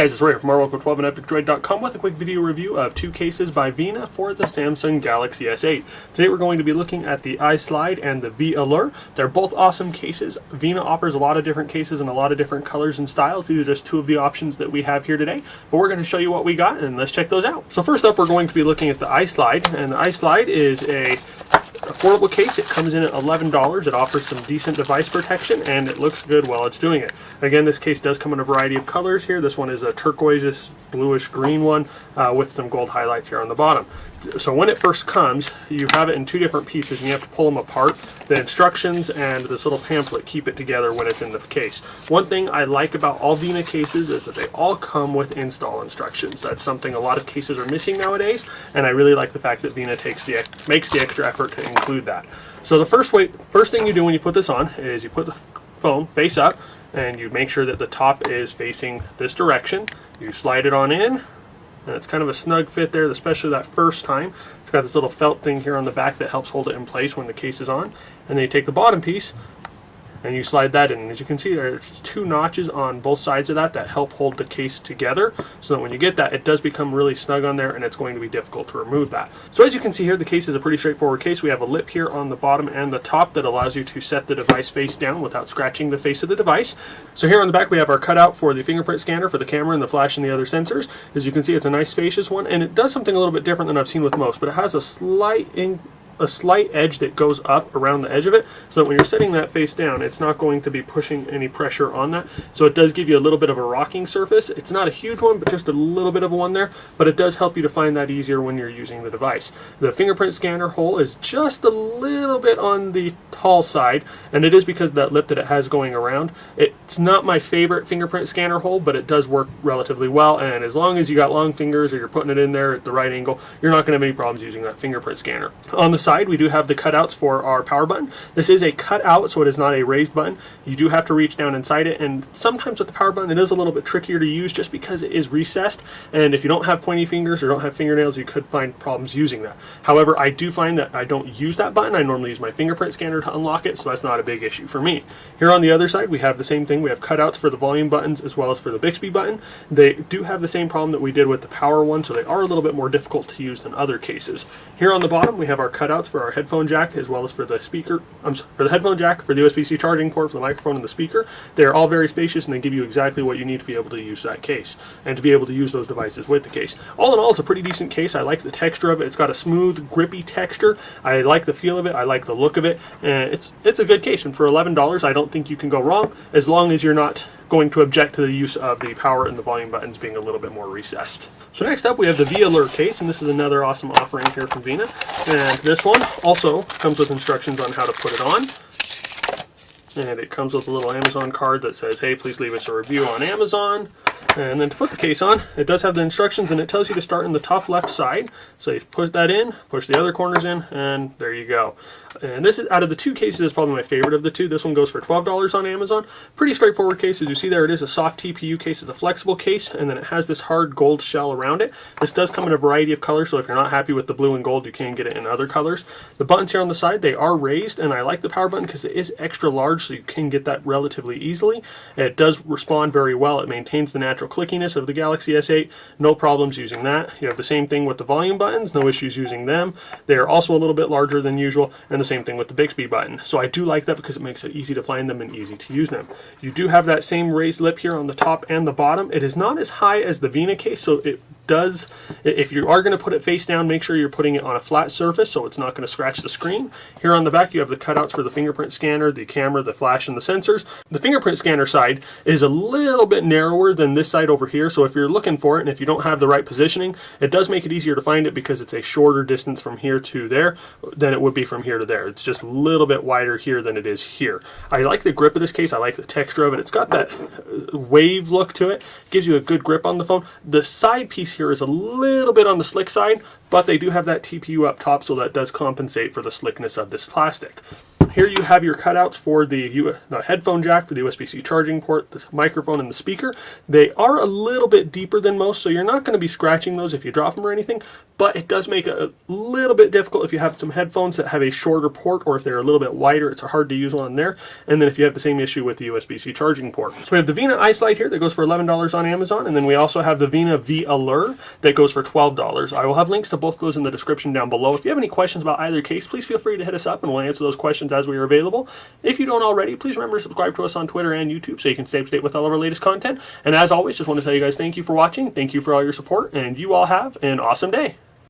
Hey guys, it's Ray from Marwelco12 and EpicDroid.com with a quick video review of two cases by VENA for the Samsung Galaxy S8. Today we're going to be looking at the iSlide and the V-Allure. They're both awesome cases. VENA offers a lot of different cases in a lot of different colors and styles. These are just two of the options that we have here today, but we're going to show you what we got and let's check those out. So first up, we're going to be looking at the iSlide, and the iSlide is a affordable case. It comes in at $11. It offers some decent device protection and it looks good while it's doing it. Again, this case does come in a variety of colors here. This one is a turquoise bluish green one with some gold highlights here on the bottom. So when it first comes, you have it in two different pieces and you have to pull them apart. The instructions and this little pamphlet keep it together when it's in the case. One thing I like about all VENA cases is that they all come with install instructions. That's something a lot of cases are missing nowadays, and I really like the fact that VENA makes the extra effort to include that. So the first thing you do when you put this on is you put the phone face up and you make sure that the top is facing this direction. You slide it on in. And it's kind of a snug fit there, especially that first time. It's got this little felt thing here on the back that helps hold it in place when the case is on. And then you take the bottom piece and you slide that in. And as you can see, there's two notches on both sides of that help hold the case together, so that when you get that, it does become really snug on there and it's going to be difficult to remove that. So as you can see here, the case is a pretty straightforward case. We have a lip here on the bottom and the top that allows you to set the device face down without scratching the face of the device. So here on the back we have our cutout for the fingerprint scanner for the camera and the flash and the other sensors. As you can see, it's a nice spacious one, and it does something a little bit different than I've seen with most, but it has a slight edge that goes up around the edge of it, so that when you're setting that face down, it's not going to be pushing any pressure on that. So it does give you a little bit of a rocking surface. It's not a huge one, but just a little bit of a one there, but it does help you to find that easier when you're using the device. The fingerprint scanner hole is just a little bit on the tall side, and it is because of that lip that it has going around. It's not my favorite fingerprint scanner hole, but it does work relatively well, and as long as you got long fingers or you're putting it in there at the right angle, you're not going to have any problems using that fingerprint scanner. On the side, we do have the cutouts for our power button. This is a cutout, so it is not a raised button. You do have to reach down inside it, and sometimes with the power button it is a little bit trickier to use just because it is recessed, and if you don't have pointy fingers or don't have fingernails, you could find problems using that. However, I do find that I don't use that button. I normally use my fingerprint scanner to unlock it, so that's not a big issue for me. Here on the other side, we have the same thing. We have cutouts for the volume buttons as well as for the Bixby button. They do have the same problem that we did with the power one, so they are a little bit more difficult to use than other cases. Here on the bottom, we have our cutouts for our headphone jack as well as for the speaker. For the headphone jack, for the USB-C charging port, for the microphone and the speaker. They're all very spacious and they give you exactly what you need to be able to use that case and to be able to use those devices with the case. All in all, it's a pretty decent case. I like the texture of it. It's got a smooth, grippy texture. I like the feel of it. I like the look of it. And it's a good case, and for $11, I don't think you can go wrong, as long as you're not going to object to the use of the power and the volume buttons being a little bit more recessed. So next up we have the V-Allure case, and this is another awesome offering here from VENA. And this one also comes with instructions on how to put it on. And it comes with a little Amazon card that says, hey, please leave us a review on Amazon. And then to put the case on, it does have the instructions, and it tells you to start in the top left side. So you put that in, push the other corners in, and there you go. And this is, out of the two cases, is probably my favorite of the two. This one goes for $12 on Amazon. Pretty straightforward case. As you see there, it is a soft TPU case. It's a flexible case, and then it has this hard gold shell around it. This does come in a variety of colors, so if you're not happy with the blue and gold, you can get it in other colors. The buttons here on the side, they are raised, and I like the power button because it is extra large, so you can get that relatively easily. It does respond very well. It maintains the natural clickiness of the Galaxy S8. No problems using that. You have the same thing with the volume buttons. No issues using them. They are also a little bit larger than usual, and the same thing with the Bixby button. So I do like that because it makes it easy to find them and easy to use them. You do have that same raised lip here on the top and the bottom. It is not as high as the VENA case, so it does, if you are going to put it face down, make sure you're putting it on a flat surface so it's not going to scratch the screen. Here on the back you have the cutouts for the fingerprint scanner, the camera, the flash, and the sensors. The fingerprint scanner side is a little bit narrower than this side over here, so if you're looking for it and if you don't have the right positioning, it does make it easier to find it because it's a shorter distance from here to there than it would be from here to there. It's just a little bit wider here than it is here. I like the grip of this case. I like the texture of it. It's got that wave look to it. Gives you a good grip on the phone. The side piece here is a little bit on the slick side, but they do have that TPU up top, so that does compensate for the slickness of this plastic. Here you have your cutouts for the headphone jack for the USB-C charging port, the microphone, and the speaker. They are a little bit deeper than most, so you're not going to be scratching those if you drop them or anything, but it does make it a little bit difficult if you have some headphones that have a shorter port, or if they're a little bit wider, it's hard to use one there. And then if you have the same issue with the USB-C charging port. So we have the Vena iSlide here that goes for $11 on Amazon, and then we also have the Vena V-Allure that goes for $12. I will have links to both those in the description down below. If you have any questions about either case, please feel free to hit us up and we'll answer those questions as we are available. If you don't already, please remember to subscribe to us on Twitter and YouTube so you can stay up to date with all of our latest content. And as always, just want to tell you guys thank you for watching, thank you for all your support, and you all have an awesome day.